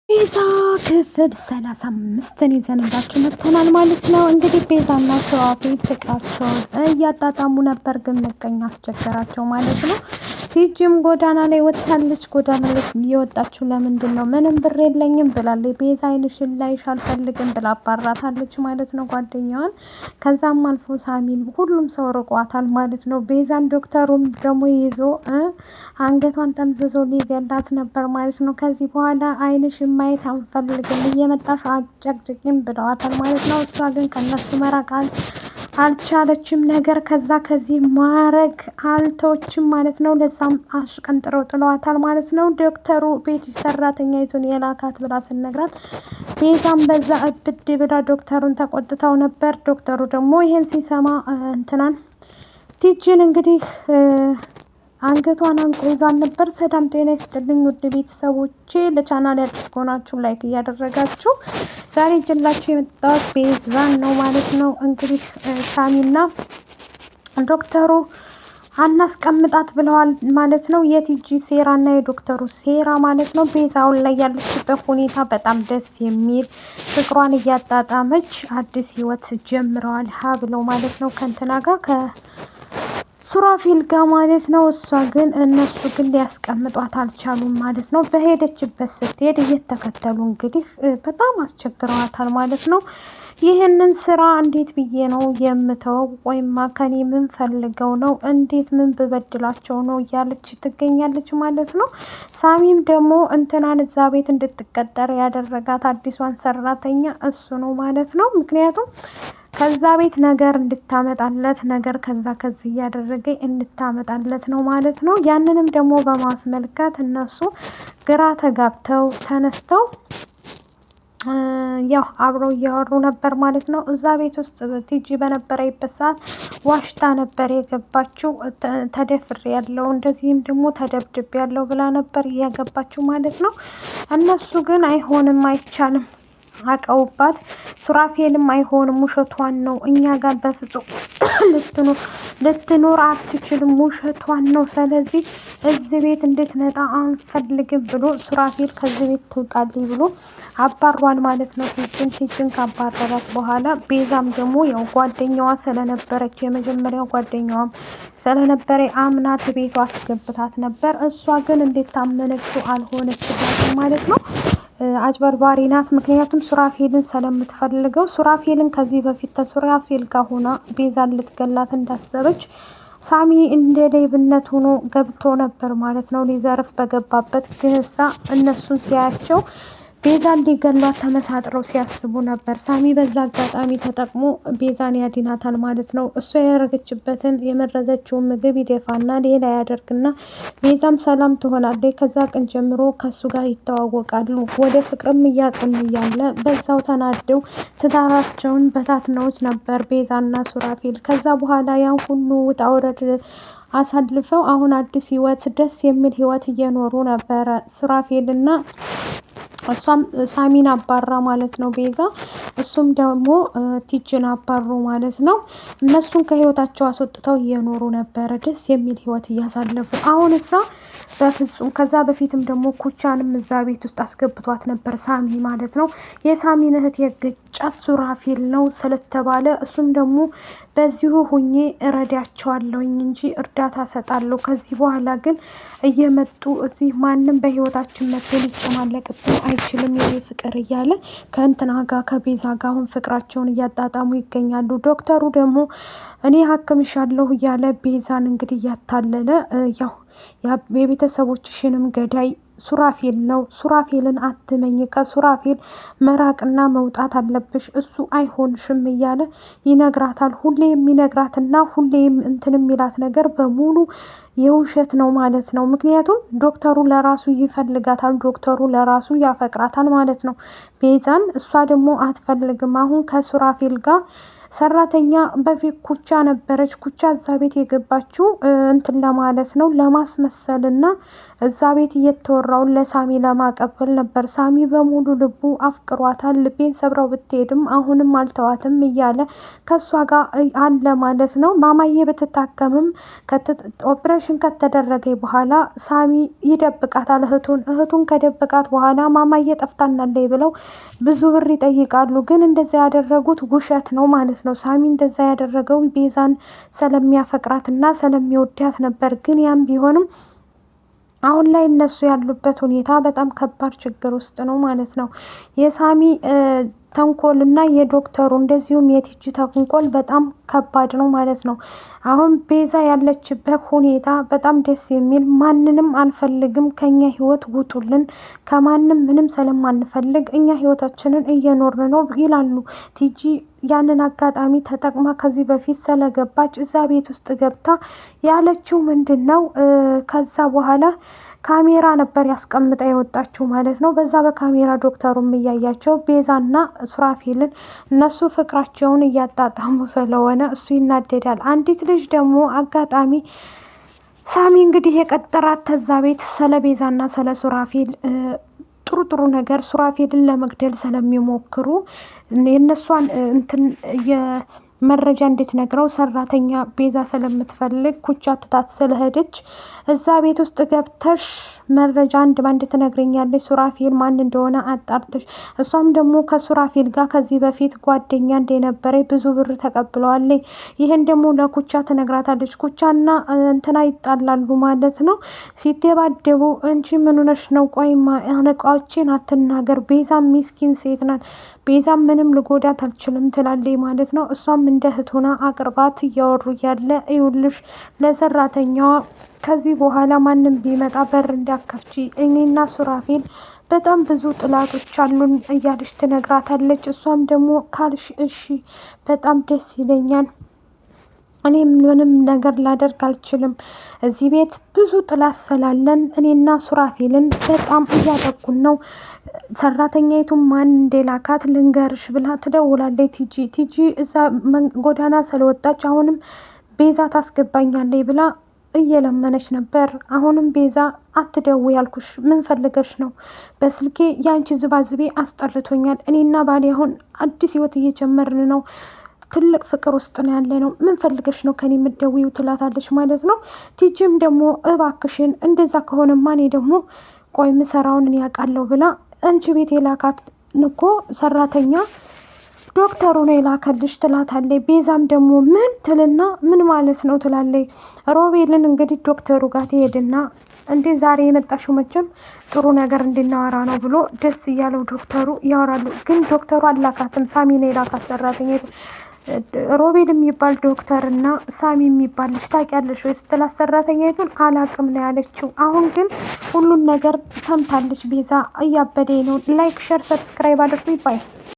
ቤዛ ክፍል 35ን ይዘንላችሁ መጥተናል ማለት ነው። እንግዲህ ቤዛና ሱራፌል ፍቅራቸውን እያጣጣሙ ነበር፣ ግን ምቀኛ አስቸገራቸው ማለት ነው። ቲጂም ጎዳና ላይ ወጥታለች። ጎዳና ላይ የወጣችው ለምንድን ነው? ምንም ብር የለኝም ብላለች። ቤዛ አይንሽን ላይሽ አልፈልግም ብላ አባራታለች ማለት ነው ጓደኛዋን። ከዛም አልፎ ሳሚም ሁሉም ሰው ርቋታል ማለት ነው። ቤዛን ዶክተሩም ደግሞ ይዞ አንገቷን ጠምዝዞ ሊገላት ነበር ማለት ነው። ከዚህ በኋላ አይንሽን ማየት አንፈልግም፣ እየመጣሽ አጨቅጭቂም ብለዋታል ማለት ነው። እሷ ግን ከነሱ መራቅ አልቻለችም። ነገር ከዚህ ማረግ አልተወችም ማለት ነው። ለዛም አሽቀንጥረው ጥለዋታል ማለት ነው። ዶክተሩ ቤት ሰራተኛይቱን የላካት ብላ ስነግራት ቤዛም በዛ እብድ ብላ ዶክተሩን ተቆጥተው ነበር። ዶክተሩ ደግሞ ይሄን ሲሰማ እንትናን ቲጂን እንግዲህ አንገቷን አንቆ ይዟን ነበር። ሰላም ጤና ይስጥልኝ ውድ ቤተሰቦቼ፣ ለቻናል አዲስ ከሆናችሁ ላይክ እያደረጋችሁ ዛሬ ይዤላችሁ የመጣሁት ቤዛን ነው ማለት ነው። እንግዲህ ሳሚና ዶክተሩ አናስቀምጣት ብለዋል ማለት ነው። የቲጂ ሴራ እና የዶክተሩ ሴራ ማለት ነው። ቤዛውን ላይ ያለችበት ሁኔታ በጣም ደስ የሚል ፍቅሯን እያጣጣመች አዲስ ህይወት ጀምረዋል ሀ ብለው ማለት ነው ከእንትና ጋር ሱራፌል ጋር ማለት ነው። እሷ ግን እነሱ ግን ሊያስቀምጧት አልቻሉም ማለት ነው። በሄደችበት ስትሄድ እየተከተሉ እንግዲህ በጣም አስቸግረዋታል ማለት ነው። ይህንን ስራ እንዴት ብዬ ነው የምተወው? ወይማ ከኔ ምን ፈልገው ነው? እንዴት ምን ብበድላቸው ነው እያለች ትገኛለች ማለት ነው። ሳሚም ደግሞ እንትናን እዛ ቤት እንድትቀጠር ያደረጋት አዲሷን ሰራተኛ እሱ ነው ማለት ነው። ምክንያቱም ከዛ ቤት ነገር እንድታመጣለት ነገር ከዚህ እያደረገ እንድታመጣለት ነው ማለት ነው። ያንንም ደግሞ በማስመልከት እነሱ ግራ ተጋብተው ተነስተው ያው አብረው እያወሩ ነበር ማለት ነው። እዛ ቤት ውስጥ ቲጂ በነበረበት ሰዓት ዋሽታ ነበር የገባችው። ተደፍሬ ያለው እንደዚህም ደግሞ ተደብድቤ ያለው ብላ ነበር እያገባችው ማለት ነው። እነሱ ግን አይሆንም፣ አይቻልም አቀውባት። ሱራፌልም አይሆንም፣ ውሸቷን ነው፣ እኛ ጋር በፍጹም ልትኖር አትችልም፣ ውሸቷን ነው። ስለዚህ እዚህ ቤት እንድትመጣ አንፈልግም ብሎ ሱራፌል ከዚህ ቤት ትውጣልኝ ብሎ አባሯን ማለት ነው። ቲጂን ካባረራት በኋላ ቤዛም ደግሞ ያው ጓደኛዋ ስለነበረች የመጀመሪያው ጓደኛዋም ስለነበረ አምናት ቤቷ አስገብታት ነበር። እሷ ግን እንዴት ታመነችው አልሆነችላትም ማለት ነው። አጭበርባሪ ናት። ምክንያቱም ሱራፌልን ስለምትፈልገው ሱራፌልን ከዚህ በፊት ከሱራፌል ጋር ሆና ቤዛን ልትገላት እንዳሰበች ሳሚ እንደ ሌብነት ሆኖ ገብቶ ነበር ማለት ነው። ሊዘርፍ በገባበት ግን እነሱን ሲያያቸው ቤዛን ሊገሏት ተመሳጥረው ሲያስቡ ነበር። ሳሚ በዛ አጋጣሚ ተጠቅሞ ቤዛን ያድናታል ማለት ነው። እሷ ያደረገችበትን የመረዘችውን ምግብ ይደፋና ሌላ ያደርግና ቤዛም ሰላም ትሆናለች። ከዛ ቀን ጀምሮ ከሱ ጋር ይተዋወቃሉ። ወደ ፍቅርም እያቀኑ እያለ በዛው ተናደው ትዳራቸውን በታትነውት ነበር ቤዛና ሱራፌል። ከዛ በኋላ ያን ሁሉ ውጣ ውረድ አሳልፈው አሁን አዲስ ህይወት፣ ደስ የሚል ህይወት እየኖሩ ነበረ ሱራፌልና እሷም ሳሚን አባራ ማለት ነው ቤዛ። እሱም ደግሞ ቲጂን አባሩ ማለት ነው። እነሱን ከህይወታቸው አስወጥተው እየኖሩ ነበረ፣ ደስ የሚል ህይወት እያሳለፉ። አሁን በፍጹም ከዛ በፊትም ደግሞ ኩቻንም እዛ ቤት ውስጥ አስገብቷት ነበር ሳሚ ማለት ነው። የሳሚን እህት የገጫት ሱራፌል ነው ስለተባለ እሱም ደግሞ በዚሁ ሁኜ እረዳቸዋለሁኝ እንጂ እርዳታ ሰጣለሁ። ከዚህ በኋላ ግን እየመጡ እዚህ ማንም በህይወታችን መጥቶ ሊጨማለቅብን አይችልም የኔ ፍቅር እያለ ከእንትና ጋር ከቤዛ ጋር አሁን ፍቅራቸውን እያጣጣሙ ይገኛሉ። ዶክተሩ ደግሞ እኔ ሀክምሻለሁ እያለ ቤዛን እንግዲህ እያታለለ ያው የቤተሰቦችሽንም ገዳይ ሱራፌል ነው፣ ሱራፌልን አትመኝ፣ ከሱራፌል መራቅና መውጣት አለብሽ፣ እሱ አይሆንሽም እያለ ይነግራታል። ሁሌ የሚነግራትና ሁሌም እንትን የሚላት ነገር በሙሉ የውሸት ነው ማለት ነው። ምክንያቱም ዶክተሩ ለራሱ ይፈልጋታል፣ ዶክተሩ ለራሱ ያፈቅራታል ማለት ነው ቤዛን። እሷ ደግሞ አትፈልግም። አሁን ከሱራፌል ጋር ሰራተኛ በፊት ኩቻ ነበረች። ኩቻ እዛ ቤት የገባችው እንትን ለማለት ነው ለማስመሰልና እዛ ቤት እየተወራውን ለሳሚ ለማቀበል ነበር። ሳሚ በሙሉ ልቡ አፍቅሯታል። ልቤን ሰብረው ብትሄድም አሁንም አልተዋትም እያለ ከእሷ ጋር አለ ማለት ነው። ማማዬ ብትታከምም ኦፕሬሽን ከተደረገ በኋላ ሳሚ ይደብቃታል እህቱን ከደብቃት በኋላ ማማዬ ጠፍታናለች ብለው ብዙ ብር ይጠይቃሉ። ግን እንደዛ ያደረጉት ውሸት ነው ማለት ነው። ሳሚ እንደዛ ያደረገው ቤዛን ስለሚያፈቅራት እና ስለሚወዳት ነበር። ግን ያም ቢሆንም አሁን ላይ እነሱ ያሉበት ሁኔታ በጣም ከባድ ችግር ውስጥ ነው ማለት ነው። የሳሚ ተንኮል እና የዶክተሩ እንደዚሁም የቲጂ ተንኮል በጣም ከባድ ነው ማለት ነው። አሁን ቤዛ ያለችበት ሁኔታ በጣም ደስ የሚል ማንንም አልፈልግም፣ ከኛ ህይወት ውጡልን፣ ከማንም ምንም ስለማንፈልግ እኛ ህይወታችንን እየኖርን ነው ይላሉ። ቲጂ ያንን አጋጣሚ ተጠቅማ ከዚህ በፊት ስለገባች እዛ ቤት ውስጥ ገብታ ያለችው ምንድን ነው? ከዛ በኋላ ካሜራ ነበር ያስቀምጣ የወጣችው ማለት ነው። በዛ በካሜራ ዶክተሩም እያያቸው ቤዛና ሱራፌልን እነሱ ፍቅራቸውን እያጣጣሙ ስለሆነ እሱ ይናደዳል። አንዲት ልጅ ደግሞ አጋጣሚ ሳሚ እንግዲህ የቀጠራት ተዛ ቤት ስለ ቤዛና ስለ ሱራፌል ጥሩ ነገር ሱራፌልን ለመግደል ስለሚሞክሩ የእነሷን እንትን መረጃ እንድትነግረው ሰራተኛ ቤዛ ስለምትፈልግ ኩቻ ትታት ስለሄደች እዛ ቤት ውስጥ ገብተሽ መረጃ አንድ ባንድ ትነግረኛለች ሱራፌል ማን እንደሆነ አጣርተሽ። እሷም ደግሞ ከሱራፌል ጋር ከዚህ በፊት ጓደኛ እንደነበረ ብዙ ብር ተቀብለዋለች። ይህን ደግሞ ለኩቻ ትነግራታለች። ኩቻና እንትና ይጣላሉ ማለት ነው። ሲደባደቡ እንጂ ምን ሆነሽ ነው? ቆይማ እቃዎቼን አትናገር፣ ቤዛ ሚስኪን ሴት ናት፣ ቤዛም ምንም ልጎዳት አልችልም ትላለች ማለት ነው። እሷም እንደ እህት ሆና አቅርባት እያወሩ እያለ ይኸውልሽ ለሰራተኛዋ ከዚህ በኋላ ማንም ቢመጣ በር እንዲያከፍቺ እኔና ሱራፌል በጣም ብዙ ጥላቶች አሉን እያለች ትነግራታለች። እሷም ደግሞ ካልሽ እሺ በጣም ደስ ይለኛል፣ እኔ ምንም ነገር ላደርግ አልችልም፣ እዚህ ቤት ብዙ ጥላት ስላለን እኔና ሱራፌልን በጣም እያጠቁን ነው፣ ሰራተኛይቱም ማን እንደላካት ልንገርሽ ብላ ትደውላለች። ቲጂ እዛ ጎዳና ስለወጣች አሁንም ቤዛ ታስገባኛለች ብላ እየለመነች ነበር። አሁንም ቤዛ አትደው ያልኩሽ ምን ፈልገሽ ነው? በስልኬ ያንቺ ዝባዝቤ አስጠርቶኛል። እኔና ባሌ አሁን አዲስ ህይወት እየጀመርን ነው፣ ትልቅ ፍቅር ውስጥ ነው ያለ ነው። ምን ፈልገሽ ነው ከኔ የምትደውይው? ትላታለች ማለት ነው። ቲጂም ደግሞ እባክሽን እንደዛ ከሆነማ እኔ ደግሞ ቆይ ምሰራውን እኔ ያውቃለሁ ብላ አንቺ ቤት የላካት እኮ ሰራተኛ ዶክተሩ ነው የላከልሽ ትላታለች። ቤዛም ደግሞ ምን ትልና ምን ማለት ነው ትላለች። ሮቤልን እንግዲህ ዶክተሩ ጋር ትሄድና እንዴ ዛሬ የመጣሽው መቼም ጥሩ ነገር እንድናወራ ነው ብሎ ደስ እያለው ዶክተሩ ያወራሉ። ግን ዶክተሩ አላካትም፣ ሳሚ ነው የላካት ሰራተኛ። ሮቤል የሚባል ዶክተር እና ሳሚ የሚባል ልጅ ታውቂያለሽ ወይ ስትላት ሰራተኛይቱን አላቅም ነው ያለችው። አሁን ግን ሁሉን ነገር ሰምታለች ቤዛ። እያበደ ነው። ላይክ ሸር ሰብስክራይብ አድርጉ ይባል